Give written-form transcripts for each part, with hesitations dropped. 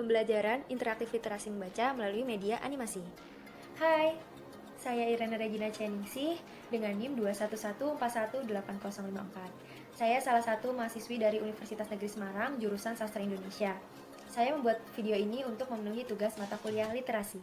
pembelajaran interaktif literasi membaca melalui media animasi. Hai, saya Irene Regina Cheningsih dengan NIM 211418054. Saya salah satu mahasiswi dari Universitas Negeri Semarang, jurusan Sastra Indonesia. Saya membuat video ini untuk memenuhi tugas mata kuliah literasi.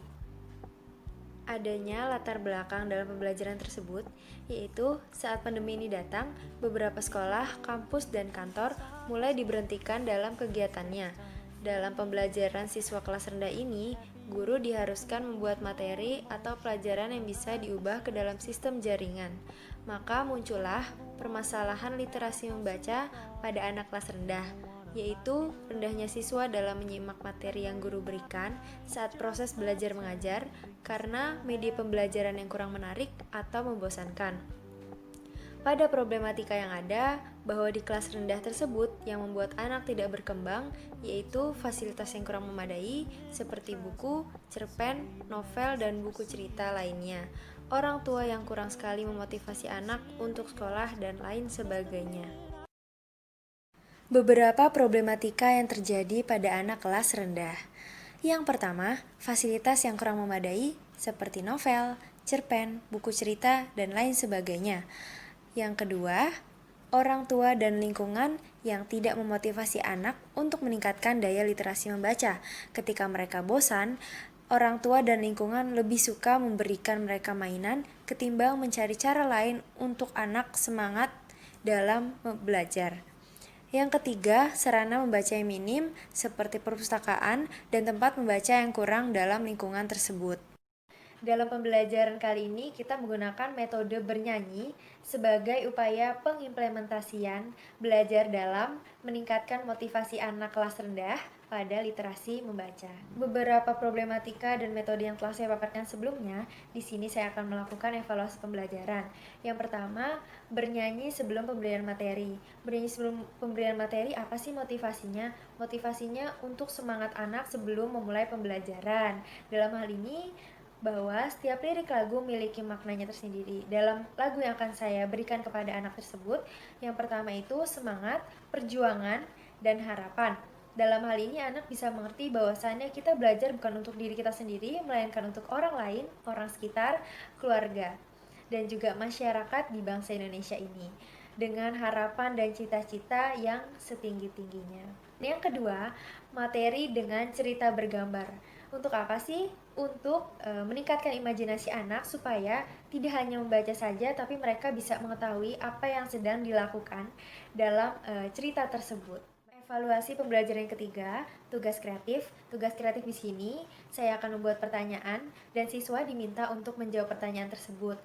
Adanya latar belakang dalam pembelajaran tersebut, yaitu saat pandemi ini datang, beberapa sekolah, kampus, dan kantor mulai diberhentikan dalam kegiatannya. Dalam pembelajaran siswa kelas rendah ini, guru diharuskan membuat materi atau pelajaran yang bisa diubah ke dalam sistem jaringan. Maka muncullah permasalahan literasi membaca pada anak kelas rendah, yaitu rendahnya siswa dalam menyimak materi yang guru berikan saat proses belajar mengajar karena media pembelajaran yang kurang menarik atau membosankan. Pada problematika yang ada, bahwa di kelas rendah tersebut yang membuat anak tidak berkembang, yaitu fasilitas yang kurang memadai seperti buku, cerpen, novel, dan buku cerita lainnya. Orang tua yang kurang sekali memotivasi anak untuk sekolah dan lain sebagainya. Beberapa problematika yang terjadi pada anak kelas rendah. Yang pertama, fasilitas yang kurang memadai seperti novel, cerpen, buku cerita, dan lain sebagainya. Yang kedua, orang tua dan lingkungan yang tidak memotivasi anak untuk meningkatkan daya literasi membaca. Ketika mereka bosan, orang tua dan lingkungan lebih suka memberikan mereka mainan ketimbang mencari cara lain untuk anak semangat dalam belajar. Yang ketiga, sarana membaca yang minim seperti perpustakaan dan tempat membaca yang kurang dalam lingkungan tersebut. Dalam pembelajaran kali ini, kita menggunakan metode bernyanyi sebagai upaya pengimplementasian belajar dalam meningkatkan motivasi anak kelas rendah pada literasi membaca. Beberapa problematika dan metode yang telah saya paparkan sebelumnya, di sini saya akan melakukan evaluasi pembelajaran. Yang pertama, bernyanyi sebelum pemberian materi. Bernyanyi sebelum pemberian materi, apa sih motivasinya? Motivasinya untuk semangat anak sebelum memulai pembelajaran. Dalam hal ini, bahwa setiap lirik lagu memiliki maknanya tersendiri. Dalam lagu yang akan saya berikan kepada anak tersebut, yang pertama itu semangat, perjuangan, dan harapan. Dalam hal ini anak bisa mengerti bahwasannya kita belajar bukan untuk diri kita sendiri, melainkan untuk orang lain, orang sekitar, keluarga, dan juga masyarakat di bangsa Indonesia ini, dengan harapan dan cita-cita yang setinggi-tingginya. Yang kedua, materi dengan cerita bergambar. Untuk apa sih? Untuk meningkatkan imajinasi anak supaya tidak hanya membaca saja, tapi mereka bisa mengetahui apa yang sedang dilakukan dalam cerita tersebut. Evaluasi pembelajaran yang ketiga, tugas kreatif. Tugas kreatif di sini saya akan membuat pertanyaan dan siswa diminta untuk menjawab pertanyaan tersebut.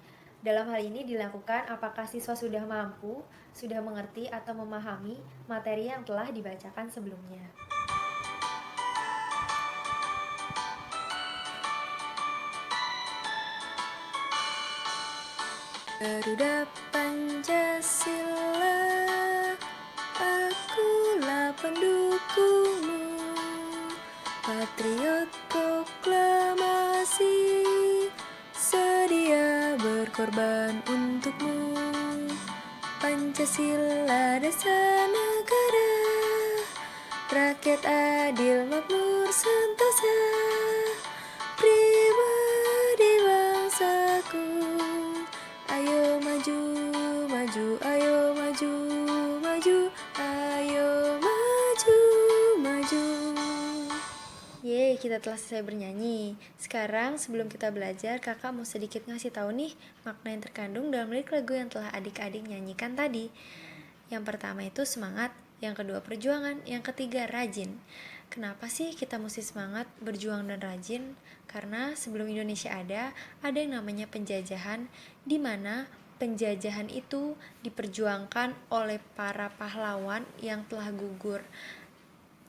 Dalam hal ini dilakukan apakah siswa sudah mampu, sudah mengerti atau memahami materi yang telah dibacakan sebelumnya. Garuda Pancasila, akulah pendukungmu, patriot proklamasi, sedia berkorban untukmu. Pancasila dasar negara, rakyat adil makmur sentosa, pribadi bangsaku. Ayo maju, maju, ayo maju, maju, ayo maju, maju. Yeay, kita telah selesai bernyanyi. Sekarang sebelum kita belajar, kakak mau sedikit ngasih tahu nih makna yang terkandung dalam lirik lagu yang telah adik-adik nyanyikan tadi. Yang pertama itu semangat, yang kedua perjuangan, yang ketiga rajin. Kenapa sih kita mesti semangat, berjuang, dan rajin? Karena sebelum Indonesia ada yang namanya penjajahan, di mana penjajahan itu diperjuangkan oleh para pahlawan yang telah gugur.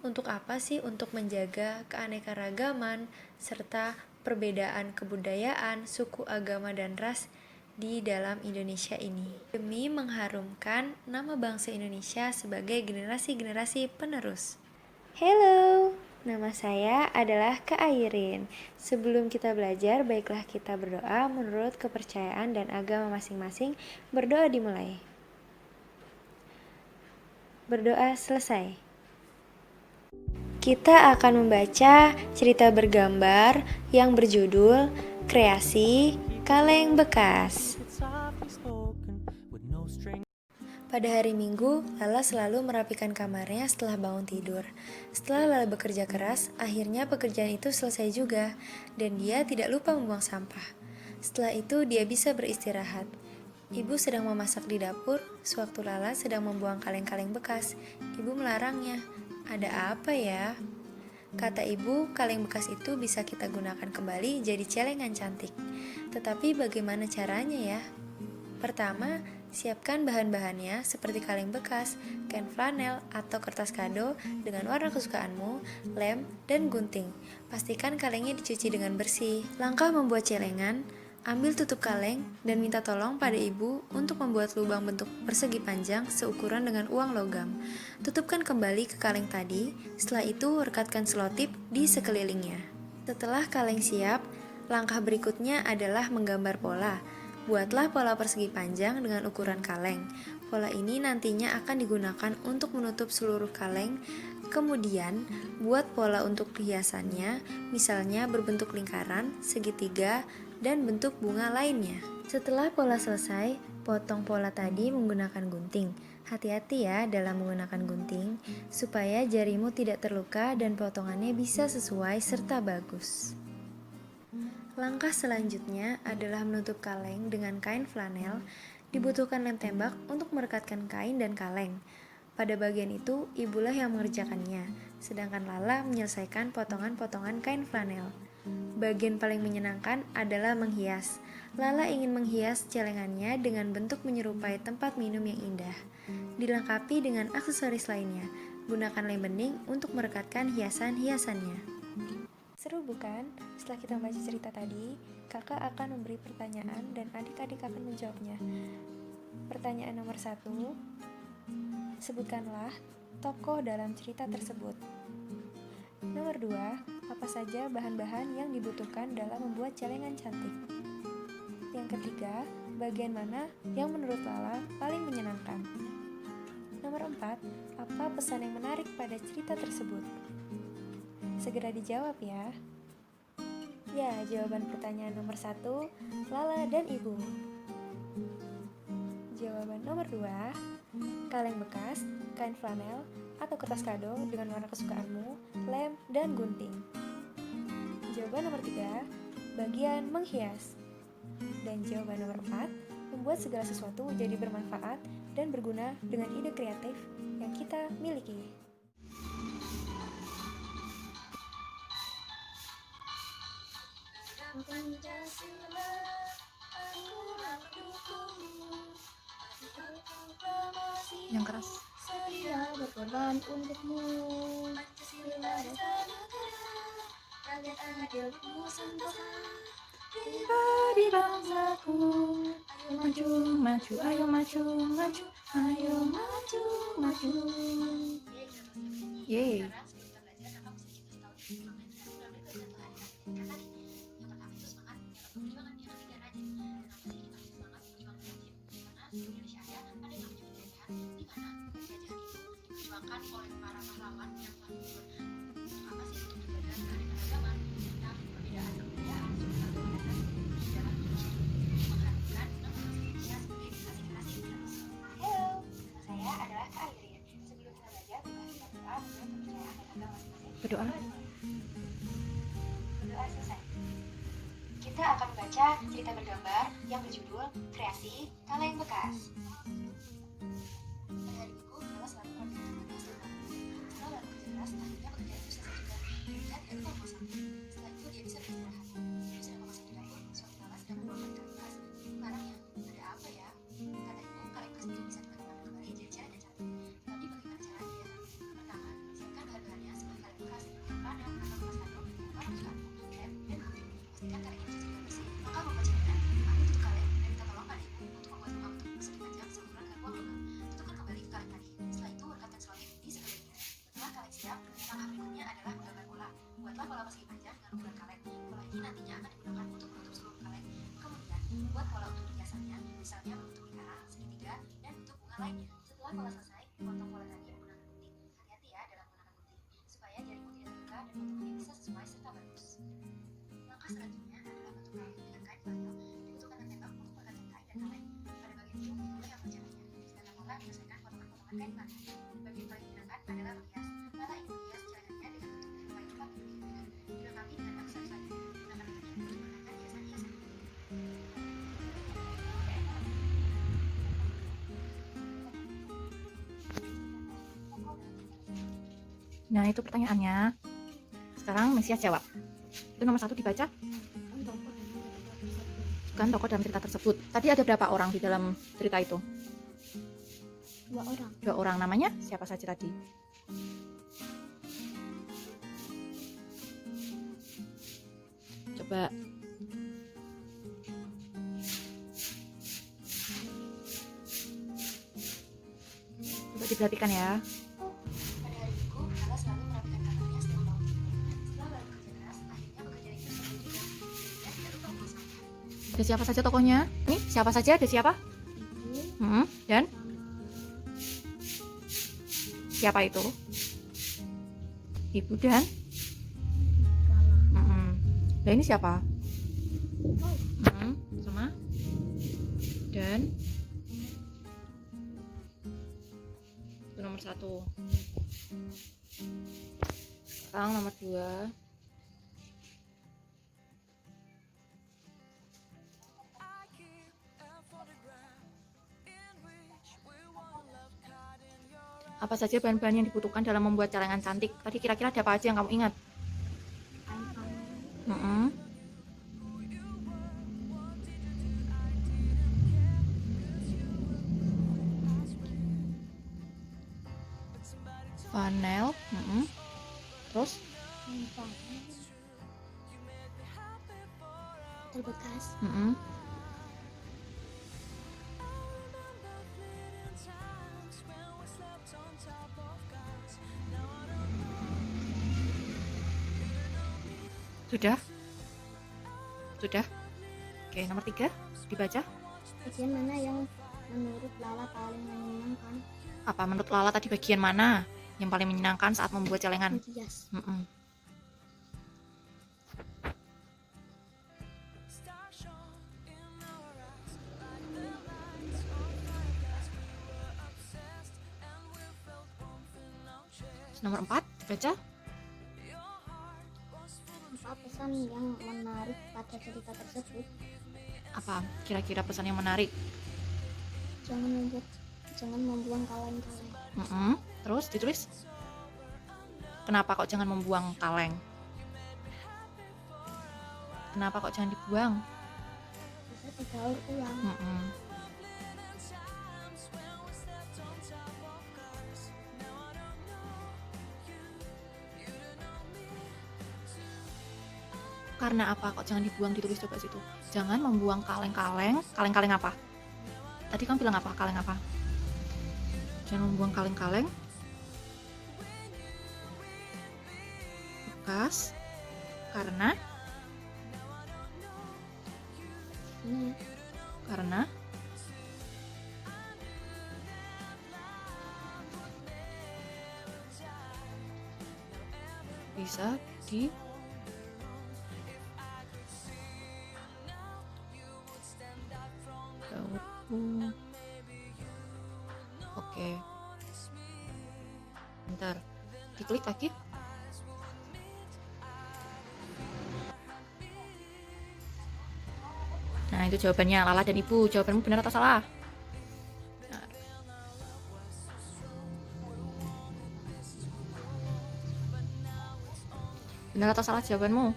Untuk apa sih? Untuk menjaga keanekaragaman serta perbedaan kebudayaan, suku, agama, dan ras di dalam Indonesia ini, demi mengharumkan nama bangsa Indonesia sebagai generasi-generasi penerus. Hello, nama saya adalah Kak Airin. Sebelum kita belajar, baiklah kita berdoa menurut kepercayaan dan agama masing-masing. Berdoa dimulai. Berdoa selesai. Kita akan membaca cerita bergambar yang berjudul Kreasi Kaleng Bekas. Pada hari Minggu, Lala selalu merapikan kamarnya setelah bangun tidur. Setelah Lala bekerja keras, akhirnya pekerjaan itu selesai juga, dan dia tidak lupa membuang sampah. Setelah itu, dia bisa beristirahat. Ibu sedang memasak di dapur, sewaktu Lala sedang membuang kaleng-kaleng bekas. Ibu melarangnya. Ada apa ya? Kata ibu, kaleng bekas itu bisa kita gunakan kembali jadi celengan cantik. Tetapi bagaimana caranya ya? Pertama, siapkan bahan-bahannya seperti kaleng bekas, kain flanel, atau kertas kado dengan warna kesukaanmu, lem, dan gunting. Pastikan kalengnya dicuci dengan bersih. Langkah membuat celengan, ambil tutup kaleng dan minta tolong pada ibu untuk membuat lubang bentuk persegi panjang seukuran dengan uang logam. Tutupkan kembali ke kaleng tadi, setelah itu rekatkan selotip di sekelilingnya. Setelah kaleng siap, langkah berikutnya adalah menggambar pola. Buatlah pola persegi panjang dengan ukuran kaleng. Pola ini nantinya akan digunakan untuk menutup seluruh kaleng. Kemudian, buat pola untuk hiasannya, misalnya berbentuk lingkaran, segitiga, dan bentuk bunga lainnya. Setelah pola selesai, potong pola tadi menggunakan gunting. Hati-hati ya dalam menggunakan gunting, supaya jarimu tidak terluka dan potongannya bisa sesuai serta bagus. Langkah selanjutnya adalah menutup kaleng dengan kain flanel. Dibutuhkan lem tembak untuk merekatkan kain dan kaleng. Pada bagian itu, ibulah yang mengerjakannya, sedangkan Lala menyelesaikan potongan-potongan kain flanel. Bagian paling menyenangkan adalah menghias. Lala ingin menghias celengannya dengan bentuk menyerupai tempat minum yang indah. Dilengkapi dengan aksesoris lainnya. Gunakan lem bening untuk merekatkan hiasan-hiasannya. Seru bukan? Setelah kita membaca cerita tadi, kakak akan memberi pertanyaan dan adik-adik akan menjawabnya. Pertanyaan nomor 1, sebutkanlah tokoh dalam cerita tersebut. Nomor 2, apa saja bahan-bahan yang dibutuhkan dalam membuat celengan cantik. Yang ketiga, bagian mana yang menurut Lala paling menyenangkan. Nomor 4, apa pesan yang menarik pada cerita tersebut? Segera dijawab ya. Ya, jawaban pertanyaan nomor 1, Lala dan Ibu. Jawaban nomor 2, kaleng bekas, kain flanel, atau kertas kado dengan warna kesukaanmu, lem, dan gunting. Jawaban nomor 3, bagian menghias. Dan jawaban nomor 4, membuat segala sesuatu jadi bermanfaat dan berguna dengan ide kreatif yang kita miliki. Pancasila, aku mendukungmu. Yang keras. Sedia berkorban untukmu. Pancasila dasar negara, rakyat adil Nusantara, pribadi bangsaku. Ayo maju, maju, ayo maju, maju, ayo maju, maju. Yeay. Oleh para pahlawan yang telah berkontribusi untuk menjaga keanekaragaman dan perbedaan kebudayaan dalam menghadirkan Indonesia sebagai generasi generasi. Halo, nama saya adalah Kak Irin. Sebelum kita belajar, mari kita berdoa menurut kepercayaan dan agama masing-masing. Berdoa. Berdoa selesai. Kita akan membaca cerita bergambar yang berjudul Kreasi Kaleng Bekas. Setelah itu dia bisa beristirahat. Dia sedang memasak di dapur, suatu Lala sedang membuangkan kaleng bekas. Melarangnya. Ada apa ya? Kata ibu, kaleng bekas itu bisa digunakan kembali jadi celengan cantik. Tapi bagaimana caranya? Pertama, siapkan bahan-bahannya seperti kaleng bekas, flanel, atau kertas kado, warna kesukaanmu, lem, dan gunting. Pastikan kalengnya dicuci dengan bersih. Maka membuat celengan, ambil tutup kaleng dan minta tolong pada ibu untuk membuat lubang bentuk persegi panjang seukuran dengan uang logam. Tutupkan kembali ke kaleng tadi. Setelah itu, rekatkan selotip di sekelilingnya. Setelah kaleng siap, langkah berikutnya adalah menggambar pola. Buatlah pola persegi panjang dengan ukuran kaleng. Pola ini nantinya akan digunakan untuk menutup seluruh kaleng. Kemudian, buat pola untuk hiasannya, misalnya bentuk lingkaran, segitiga, dan bentuk bunga lainnya. Setelah pola selesai, potong pola tadi menggunakan gunting. Hati-hati ya dalam menggunakan gunting, supaya jarimu tidak dari mana? Bagian paling menyenangkan adalah menghias. Lala ingin menghias celananya dengan bentuk warna cepat dan dilengkapi dengan aksesoris lain. Gunakan metode untuk menggunakan hiasan-hiasan. Nah, itu pertanyaannya. Sekarang Mesias jawab. Itu nomor 1 dibaca. Kan tokoh dalam cerita tersebut. Tadi ada berapa orang di dalam cerita itu? 2 orang. 2 orang. Namanya siapa saja tadi? Coba. Coba diperhatikan ya. Pada hari Minggu, Lala selalu merapikan kamarnya setelah bangun. Setelah Lala bekerja keras, akhirnya pekerjaan itu selesai juga. Dan tidak lupa menyelesaikan. Ada siapa saja tokohnya? Nih, siapa saja? Ada siapa? Dan siapa itu? Ibu dan Nah, ini siapa? Sama dan itu nomor 1. Sekarang nomor 2. Apa saja bahan-bahan yang dibutuhkan dalam membuat celengan cantik? Tadi kira-kira ada apa aja yang kamu ingat? Panel, terus Terbekas. Sudah? Oke, nomor 3 dibaca. Bagian mana yang menurut Lala paling menyenangkan? Apa menurut Lala tadi bagian mana yang paling menyenangkan saat membuat celengan? Menghias. Nomor 4 dibaca. Apa pesan yang menarik pada cerita tersebut? Apa kira-kira pesan yang menarik? Jangan membuang kaleng-kaleng. Terus ditulis. Kenapa kok jangan membuang kaleng? Kenapa kok jangan dibuang? Bisa didaur ulang. Karena apa kok jangan dibuang, ditulis coba situ. Jangan membuang kaleng-kaleng. Kaleng-kaleng apa? Tadi kamu bilang apa? Kaleng apa? Jangan membuang kaleng-kaleng bekas karena bisa di Oke. Bentar. Diklik lagi. Nah, itu jawabannya Lala dan Ibu. Jawabanmu benar atau salah? Benar atau salah jawabanmu?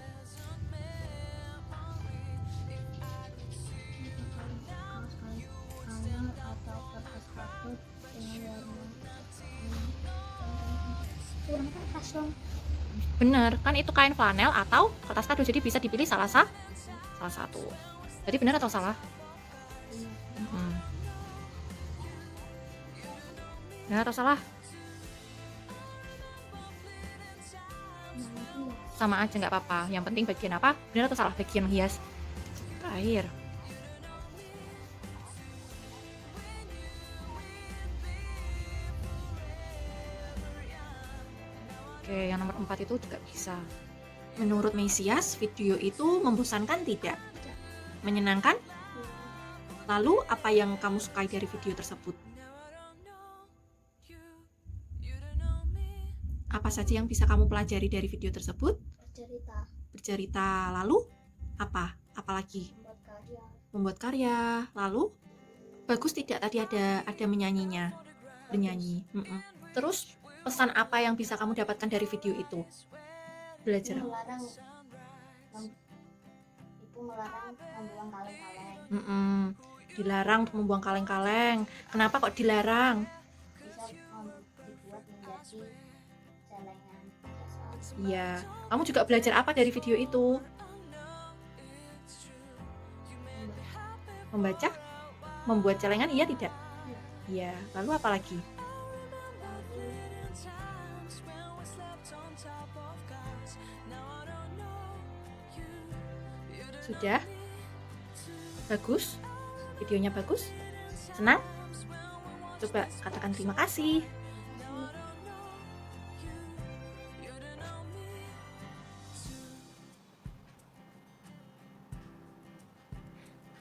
Benar, kan itu kain flanel atau kertas kado, jadi bisa dipilih salah satu. Jadi benar atau salah? Benar atau salah? Sama aja, nggak apa-apa. Yang penting bagian apa? Benar atau salah? Bagian menghias. Terakhir. Oke, yang nomor 4 itu juga bisa. Menurut Mesias, video itu membosankan tidak? Menyenangkan? Lalu apa yang kamu sukai dari video tersebut? Apa saja yang bisa kamu pelajari dari video tersebut? Bercerita. Lalu apa? Apalagi? Membuat karya. Lalu bagus tidak tadi ada menyanyinya? Bernyanyi. Terus pesan apa yang bisa kamu dapatkan dari video itu? Belajar. Ibu melarang membuang kaleng-kaleng. Dilarang untuk membuang kaleng-kaleng. Kenapa kok dilarang? Bisa dibuat menjadi celengan. Iya. Kamu juga belajar apa dari video itu? Membaca? Membuat celengan, iya tidak? Iya. Lalu apa lagi? Sudah? Bagus? Videonya bagus? Senang? Coba katakan terima kasih.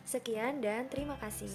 Sekian dan terima kasih.